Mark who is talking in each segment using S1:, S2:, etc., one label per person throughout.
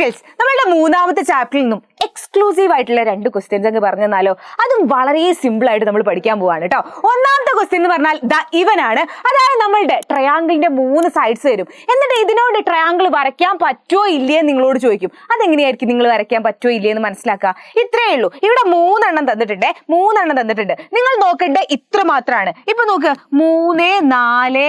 S1: Girls, നമ്മളുടെ മൂന്നാമത്തെ ചാപ്റ്ററിൽ നിന്നും എക്സ്ക്ലൂസീവ് ആയിട്ടുള്ള 2 ക്വസ്റ്റ്യൻസ് അങ്ങ് പറഞ്ഞാലോ. അതും വളരെ സിമ്പിൾ ആയിട്ട് നമ്മൾ പഠിക്കാൻ പോവാണ് കേട്ടോ. ഒന്നാമത്തെ ക്വസ്റ്റ്യൻ എന്ന് പറഞ്ഞാൽ ഇവനാണ്. അതായത് നമ്മളുടെ ട്രയാങ്കിളിന്റെ 3 സൈഡ്സ് വരും. എന്നിട്ട് ഇതിനോട് ട്രയാങ്കിൾ വരയ്ക്കാൻ പറ്റുമോ ഇല്ലയോ നിങ്ങളോട് ചോദിക്കും. അതെങ്ങനെയായിരിക്കും നിങ്ങൾ വരയ്ക്കാൻ പറ്റുമോ ഇല്ലയോ എന്ന് മനസ്സിലാക്കുക. ഇത്രയേ ഉള്ളൂ. ഇവിടെ 3 എണ്ണം തന്നിട്ടുണ്ട്. നിങ്ങൾ നോക്കണ്ടേ ഇത്ര മാത്രമാണ്. ഇപ്പൊ നോക്ക് 3, 4,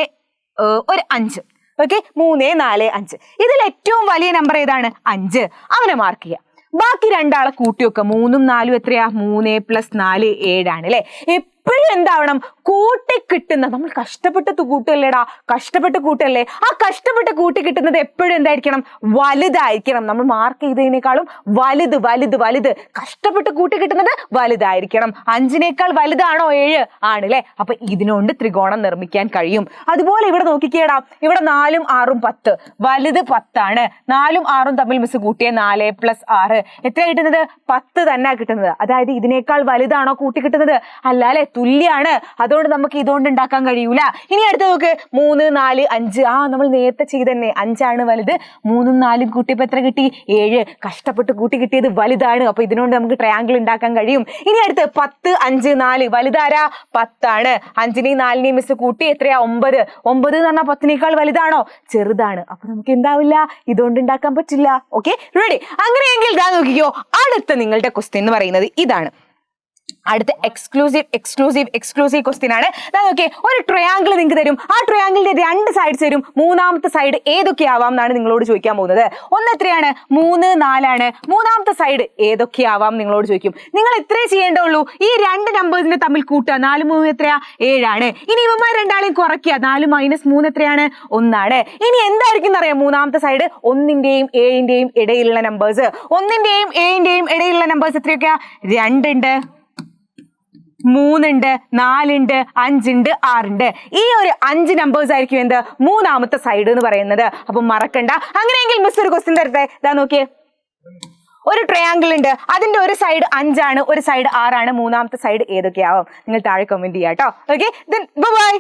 S1: 5. ഓക്കെ, 3, 4, 5. ഇതിൽ ഏറ്റവും വലിയ നമ്പർ ഏതാണ്? 5. അവനെ മാർക്ക് ചെയ്യാം. ബാക്കി 2 ആളെ കൂട്ടി വെക്കുക. 3ഉം 4ഉം എത്രയാ? 3 + 4 7 ആണ് അല്ലെ. എപ്പോഴും എന്താവണം? കൂട്ടി കിട്ടുന്ന, നമ്മൾ കഷ്ടപ്പെട്ട് കൂട്ടല്ലേടാ, കഷ്ടപ്പെട്ട് കൂട്ടല്ലേ, ആ കഷ്ടപ്പെട്ട് കൂട്ടി കിട്ടുന്നത് എപ്പോഴും എന്തായിരിക്കണം? വലുതായിരിക്കണം. നമ്മൾ മാർക്ക് ചെയ്തതിനേക്കാളും വലുത് കഷ്ടപ്പെട്ട് കൂട്ടി കിട്ടുന്നത് വലുതായിരിക്കണം. 5നേക്കാൾ വലുതാണോ 7? ആണല്ലേ. അപ്പൊ ഇതിനോണ്ട് ത്രികോണം നിർമ്മിക്കാൻ കഴിയും. അതുപോലെ ഇവിടെ നോക്കിക്കേടാ, ഇവിടെ 4ഉം 6ഉം 10. വലുത് 10 ആണ്. 4ഉം 6ഉം തമ്മിൽ മിസ് കൂട്ടിയ 4 + 6 എത്ര കിട്ടുന്നത്? 10 തന്നെ കിട്ടുന്നത്. അതായത് ഇതിനേക്കാൾ വലുതാണോ കൂട്ടി കിട്ടുന്നത്? അല്ല അല്ലെ, തുല്യാണ്. അതുകൊണ്ട് നമുക്ക് ഇതുകൊണ്ട് ഉണ്ടാക്കാൻ കഴിയൂല. ഇനി അടുത്ത് നോക്ക്, 3, 4, 5. നമ്മൾ നേരത്തെ ചെയ്തന്നെ. 5 ആണ് വലുത്. 3ഉം 4ഉം കൂട്ടിയപ്പോ എത്ര കിട്ടി? 7. കഷ്ടപ്പെട്ട് കൂട്ടി കിട്ടിയത് വലുതാണ്. അപ്പൊ ഇതിനോണ്ട് നമുക്ക് ട്രയാങ്കിൾ ഉണ്ടാക്കാൻ കഴിയും. ഇനി അടുത്ത് 10, 5, 4. വലുതാരാ? 10 ആണ്. 5നെയും 4നെയും മിസ് കൂട്ടി എത്രയാ? 9. 9 എന്ന് പറഞ്ഞാൽ 10നേക്കാൾ വലുതാണോ? ചെറുതാണ്. അപ്പൊ നമുക്ക് എന്താവില്ല? ഇതുകൊണ്ട് ഉണ്ടാക്കാൻ പറ്റില്ല. Okay, ready? അങ്ങനെയെങ്കിൽ ഇതാ നോക്കിക്കോ, അടുത്ത നിങ്ങളുടെ ക്വസ്റ്റ്യൻ എന്ന് പറയുന്നത് ഇതാണ്. അടുത്ത എക്സ്ക്ലൂസീവ് ക്വസ്റ്റ്യൻ ആണ്. നോക്കിയേ, ഒരു ട്രയാങ്കിൾ നിങ്ങൾക്ക് തരും. ആ ട്രയാങ്കിളിന്റെ 2 സൈഡ്സ് തരും. മൂന്നാമത്തെ സൈഡ് ഏതൊക്കെയാവാം എന്നാണ് നിങ്ങളോട് ചോദിക്കാൻ പോകുന്നത്. ഒന്ന് എത്രയാണ്? 3, 4 ആണ്. മൂന്നാമത്തെ സൈഡ് ഏതൊക്കെയാവാം നിങ്ങളോട് ചോദിക്കും. നിങ്ങൾ ഇത്രേ ചെയ്യേണ്ടുള്ളൂ. ഈ 2 നമ്പേഴ്സിനെ തമ്മിൽ കൂട്ടുക. 4, 3 എത്രയാ? 7 ആണ്. ഇനി ഇവന്മാർ രണ്ടാളെയും കുറയ്ക്കുക. 4 - 3 എത്രയാണ്? 1 ആണ്. ഇനി എന്തായിരിക്കും എന്നറിയാം? മൂന്നാമത്തെ സൈഡ് 1ന്റെയും 7ന്റെയും ഇടയിലുള്ള നമ്പേഴ്സ്. 1ന്റെയും 7ന്റെയും ഇടയിലുള്ള നമ്പേഴ്സ് എത്രയൊക്കെയാ? 2 ഉണ്ട്, 3 ഉണ്ട്, 4 ഉണ്ട്, 5 ഉണ്ട്, 6 ഉണ്ട്. ഈ ഒരു 5 നമ്പേഴ്സ് ആയിരിക്കും എന്ത്? മൂന്നാമത്തെ സൈഡ് എന്ന് പറയുന്നത്. അപ്പൊ മറക്കണ്ട. അങ്ങനെയെങ്കിൽ മിസ് ഒരു ക്വസ്റ്റ്യൻ തരട്ടെ. ഇതാ നോക്കിയേ, ഒരു ട്രയാങ്കിൾ ഉണ്ട്. അതിന്റെ ഒരു സൈഡ് 5 ആണ്, ഒരു സൈഡ് 6 ആണ്. മൂന്നാമത്തെ സൈഡ് ഏതൊക്കെയാവും? നിങ്ങൾ താഴെ കമന്റ് ചെയ്യാം കേട്ടോ. Okay, by.